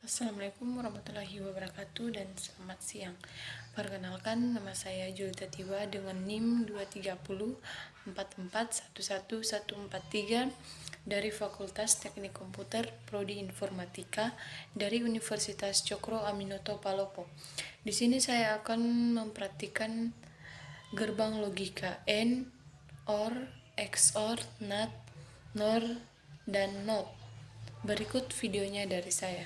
Assalamualaikum warahmatullahi wabarakatuh dan selamat siang. Perkenalkan, nama saya Julita Tiwa dengan NIM 23044111143 dari Fakultas Teknik Komputer Prodi Informatika dari Universitas Cokro Aminoto Palopo. Di sini saya akan mempraktikkan gerbang logika AND, OR, XOR, NOT, NOR, dan NOT. Berikut videonya dari saya.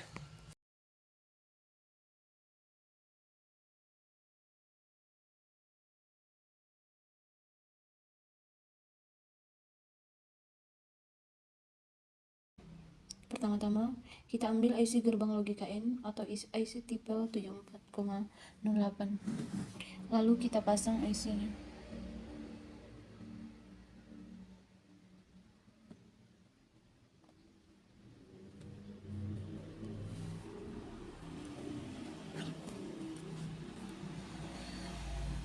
Pertama-tama, kita ambil IC gerbang logika N atau IC tipe 74,08. Lalu kita pasang IC-nya.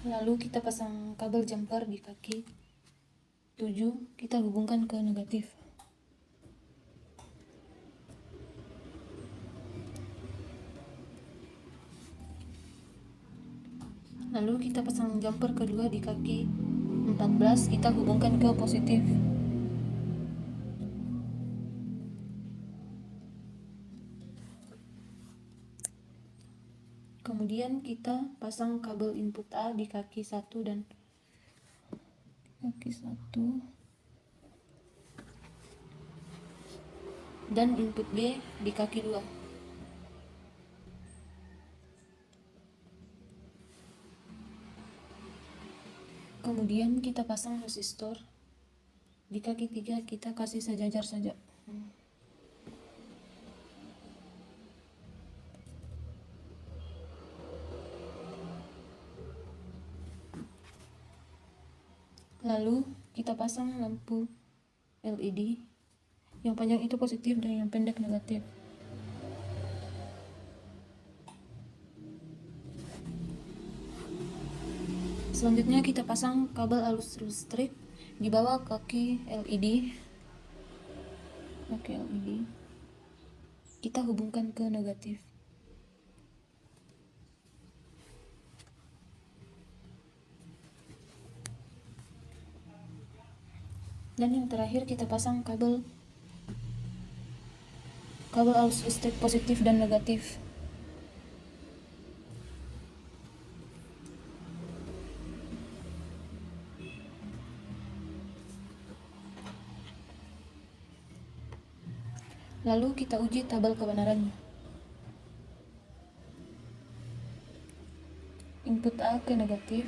Lalu kita pasang kabel jumper di kaki 7, kita hubungkan ke negatif. Lalu kita pasang jumper kedua di kaki 14, kita hubungkan ke positif. Kemudian kita pasang kabel input A di kaki 1 dan kaki 1 dan input B di kaki 2. Kemudian kita pasang resistor di kaki 3, kita kasih sejajar saja. Lalu kita pasang lampu LED, yang panjang itu positif dan yang pendek negatif. Selanjutnya kita pasang kabel arus listrik di bawah kaki LED. Kita hubungkan ke negatif. Dan yang terakhir kita pasang kabel arus listrik positif dan negatif. Lalu kita uji tabel kebenarannya. Input A ke negatif,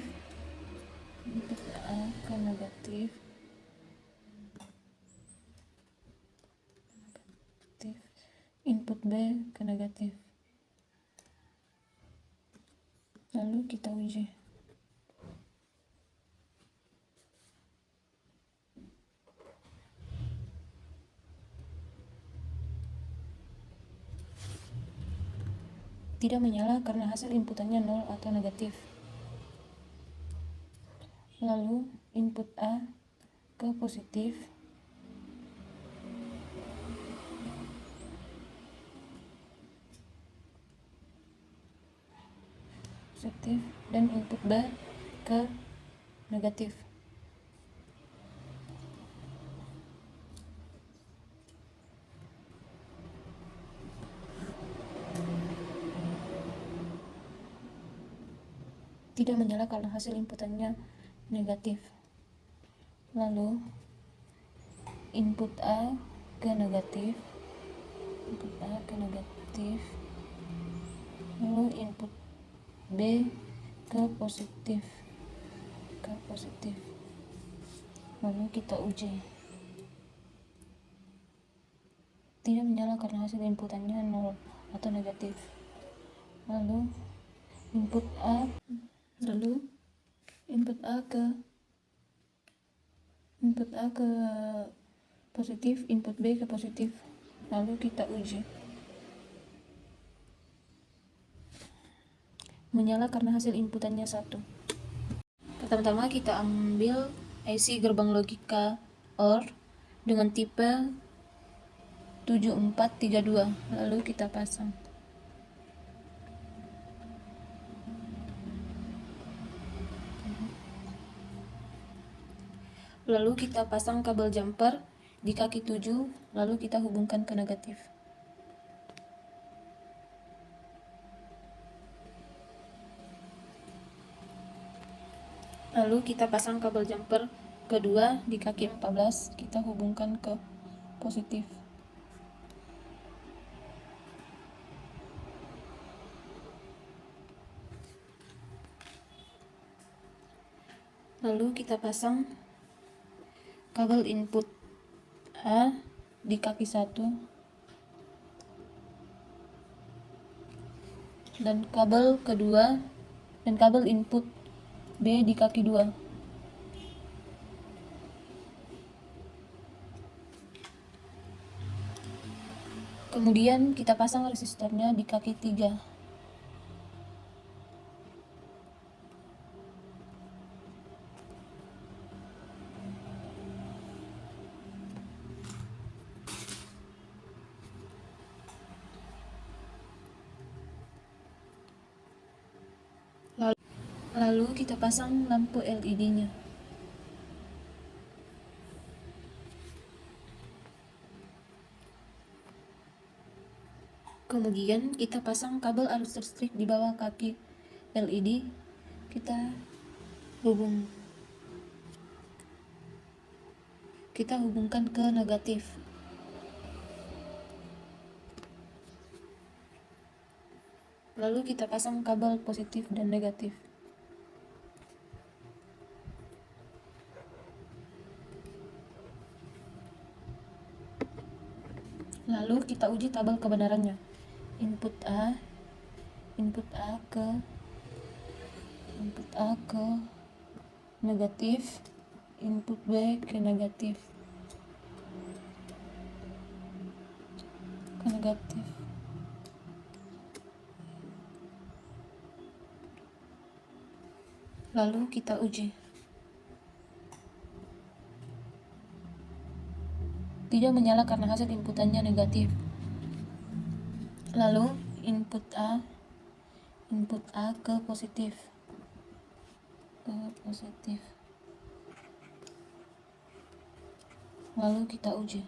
input B ke negatif. Lalu kita uji. Tidak menyala karena hasil inputannya 0 atau negatif. Lalu input A ke positif, dan input B ke negatif. Tidak menyala karena hasil inputannya negatif. Lalu input A ke negatif, lalu input B ke positif. Lalu kita uji. Tidak menyala karena hasil inputannya 0 atau negatif. Lalu input A ke positif, input B ke positif. Lalu kita uji. Menyala karena hasil inputannya 1. Pertama-tama kita ambil IC gerbang logika OR dengan tipe 7432, lalu kita pasang. Lalu kita pasang kabel jumper di kaki 7, lalu kita hubungkan ke negatif. Lalu kita pasang kabel jumper kedua di kaki 14, kita hubungkan ke positif. Lalu kita pasang kabel input A di kaki 1 dan kabel kedua dan kabel input B di kaki 2. Kemudian kita pasang resistornya di kaki 3. Lalu kita pasang lampu LED-nya. Kemudian kita pasang kabel arus listrik di bawah kaki LED. Kita hubungkan ke negatif. Lalu kita pasang kabel positif dan negatif. Lalu kita uji tabel kebenarannya. Input A ke negatif, input B ke negatif. Lalu kita uji. Tidak menyala karena hasil inputannya negatif. Lalu input A ke positif. Lalu kita uji.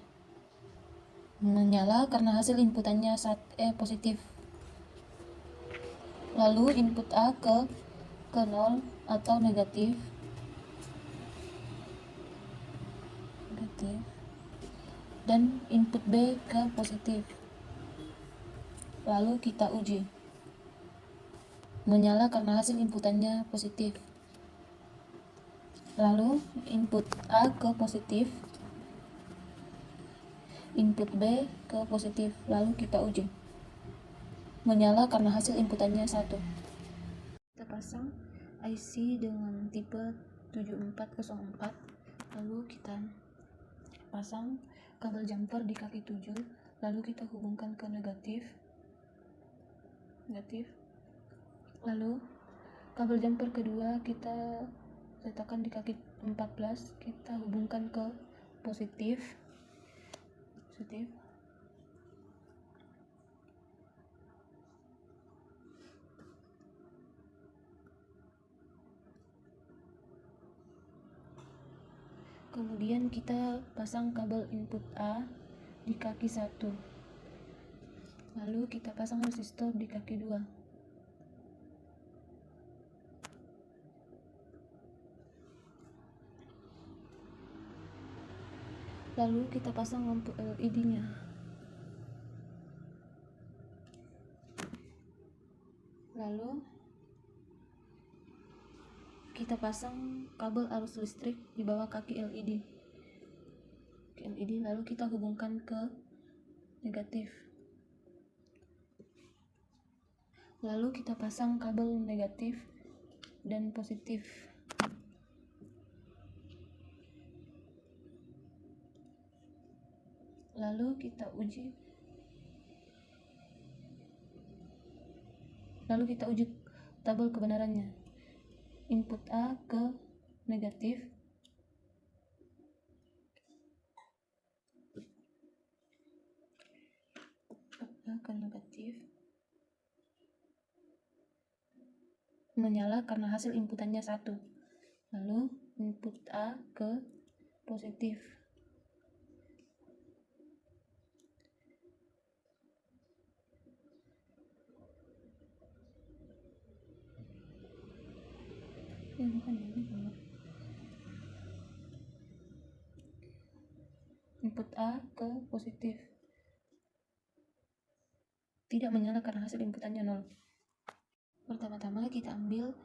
Menyala karena hasil inputannya positif. Lalu input A ke 0 atau negatif. Dan input B ke positif. Lalu kita uji. Menyala karena hasil inputannya positif. Lalu input A ke positif, input B ke positif. Lalu kita uji. Menyala karena hasil inputannya 1. Kita pasang IC dengan tipe 7404. Lalu kita pasang kabel jumper di kaki 7, lalu kita hubungkan ke negatif. Lalu kabel jumper kedua kita letakkan di kaki 14, kita hubungkan ke positif. Kemudian kita pasang kabel input A di kaki 1. Lalu kita pasang resistor di kaki 2. Lalu kita pasang lampu LED-nya. Lalu kita pasang kabel arus listrik di bawah kaki LED. Lalu kita hubungkan ke negatif. Lalu kita pasang kabel negatif dan positif. Lalu kita uji tabel kebenarannya. Input A ke negatif, menyala karena hasil inputannya 1. Lalu input A ke positif. Input A ke positif, tidak menyala karena hasil inputannya 0. Pertama-tama kita ambil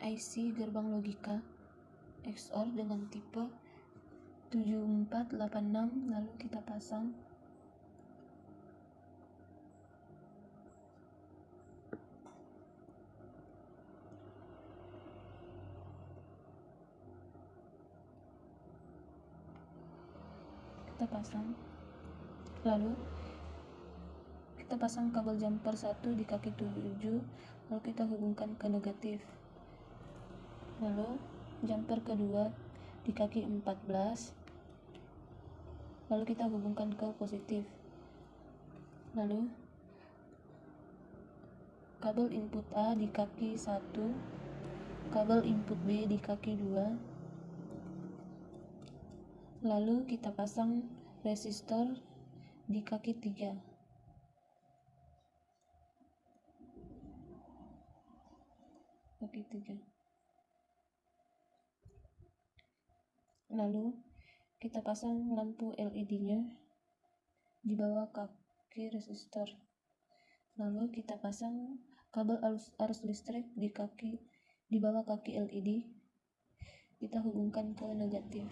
IC gerbang logika XOR dengan tipe 7486, lalu kita pasang lalu kita pasang kabel jumper 1 di kaki 7, lalu kita hubungkan ke negatif, lalu jumper kedua di kaki 14, lalu kita hubungkan ke positif, lalu kabel input A di kaki 1, kabel input B di kaki 2, lalu kita pasang resistor di kaki 3. Lalu kita pasang lampu LED-nya di bawah kaki resistor. Lalu kita pasang kabel arus listrik di bawah kaki LED. Kita hubungkan ke negatif.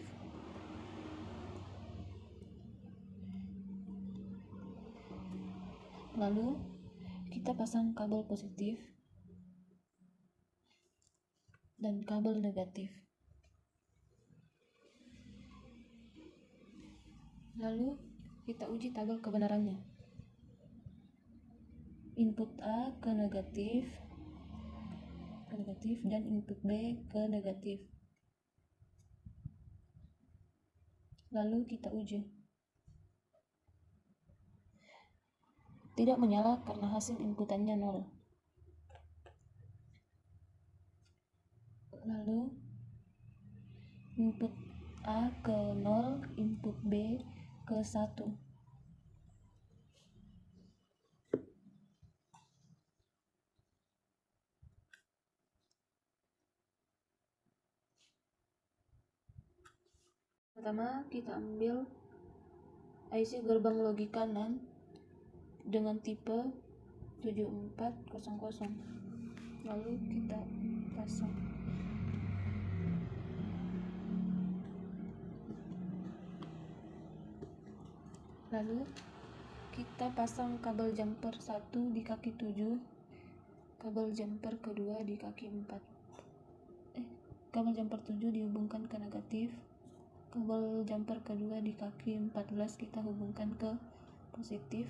Lalu kita pasang kabel positif dan kabel negatif. Lalu kita uji tabel kebenarannya. Input A ke negatif dan input B ke negatif. Lalu kita uji. Tidak menyala karena hasil inputannya 0. Lalu input A ke 0, input B ke 1. Pertama kita ambil IC gerbang logika NAND dengan tipe 7400, lalu kita pasang. Lalu kita pasang kabel jumper 1 di kaki 7, kabel jumper kedua di kaki 4. Kabel jumper 7 dihubungkan ke negatif, kabel jumper kedua di kaki 14 kita hubungkan ke positif.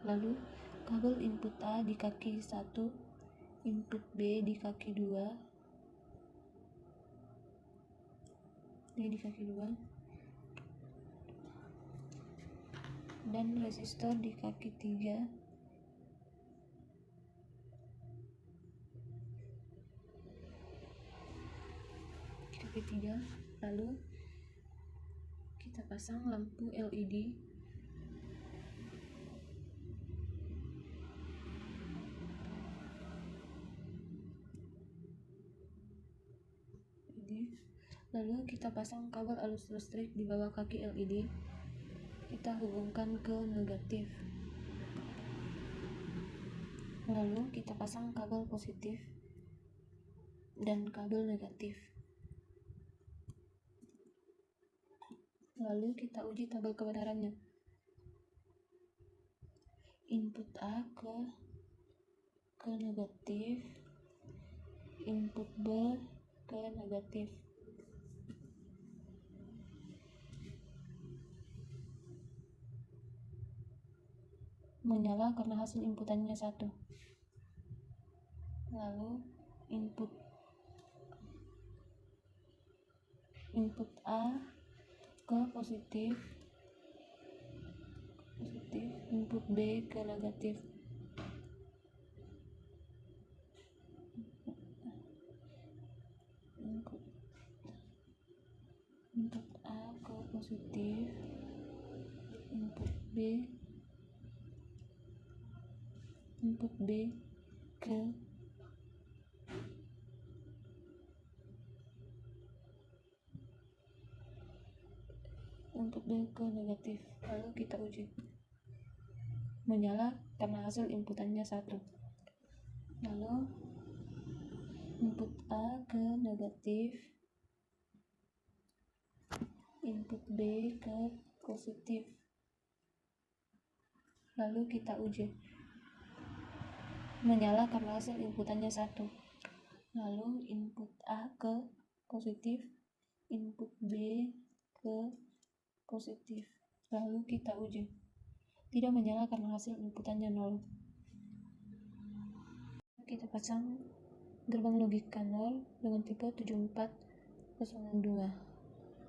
Lalu kabel input A di kaki 1, input B di kaki 2, dan resistor di kaki 3. Lalu kita pasang lampu LED. Lalu kita pasang kabel arus listrik di bawah kaki LED. Kita hubungkan ke negatif. Lalu kita pasang kabel positif dan kabel negatif. Lalu kita uji tabel kebenarannya. Input A ke negatif, input B ke negatif. Menyala karena hasil inputannya 1. Lalu input A ke positif, input B ke negatif. positif, input B ke negatif. Lalu kita uji. Menyala karena hasil inputannya 1. Lalu input A ke negatif, input B ke positif. Lalu kita uji. Menyala karena hasil inputannya 1. Lalu input A ke positif, input B ke positif. Lalu kita uji. Tidak menyala karena hasil inputannya 0. Kita pasang gerbang logika 0 dengan tipe 7402.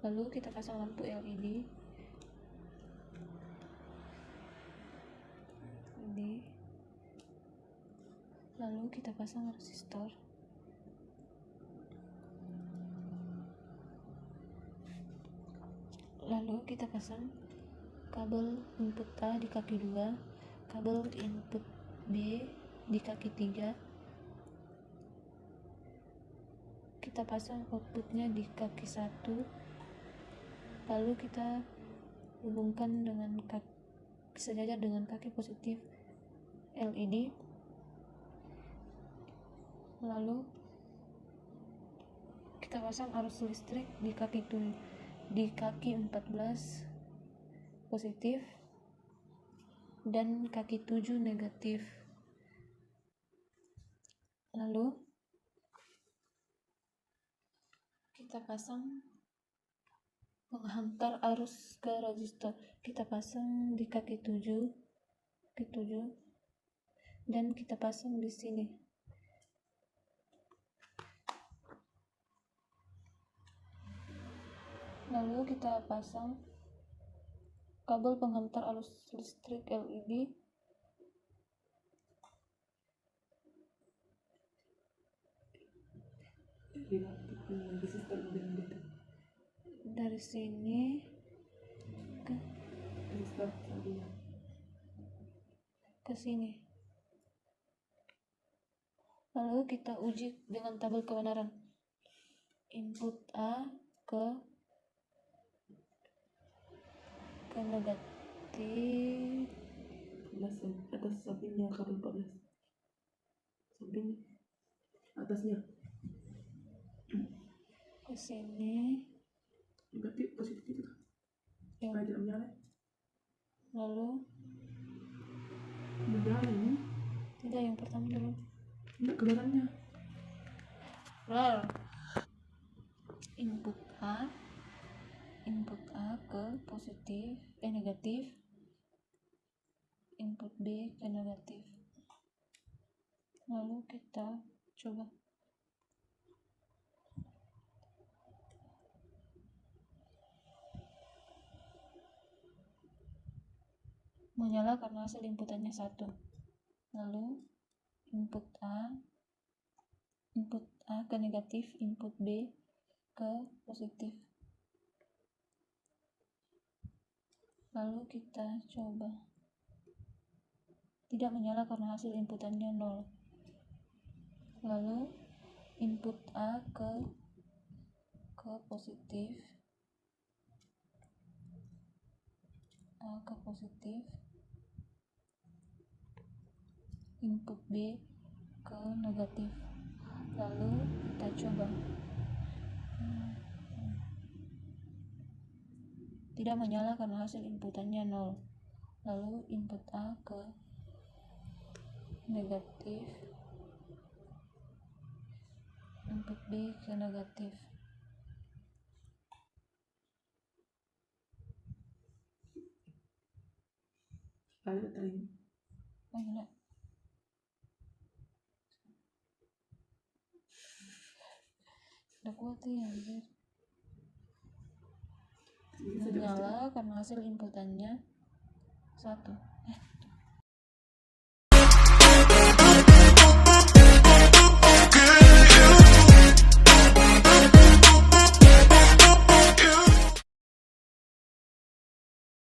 Lalu kita pasang lampu LED. Lalu kita pasang resistor. Lalu kita pasang kabel input A di kaki 2, kabel input B di kaki 3. Kita pasang outputnya di kaki 1. Lalu kita hubungkan dengan sejajar dengan kaki positif LED. Lalu kita pasang arus listrik di kaki 14 positif dan kaki 7 negatif. Lalu kita pasang penghantar arus ke resistor. Kita pasang di kaki 7 dan kita pasang di sini. Lalu kita pasang kabel penghantar arus listrik LED dari sini ke sini. Lalu kita uji dengan tabel kebenaran. Input A ke negatif. Atas sampingnya kabel 14. Samping atasnya. Ke sini. Berarti positif itu. Ya. Tidak menyala. Lalu menyala ini. Tidak, yang pertama dulu. Enggak kelihatannya. Input A ke negatif, input B ke negatif. Lalu kita coba. Menyala karena hasil inputannya 1. Lalu input A ke negatif, input B ke positif. Lalu kita coba. Tidak menyala karena hasil inputannya 0. Lalu input A ke positif, input B ke negatif. Lalu kita coba. Tidak menyala karena hasil inputannya 0. Lalu input A ke negatif, input B ke negatif. Lalu tadi. Oh enggak. Udah kuat ya, anjir. Menyala karena hasil inputannya 1.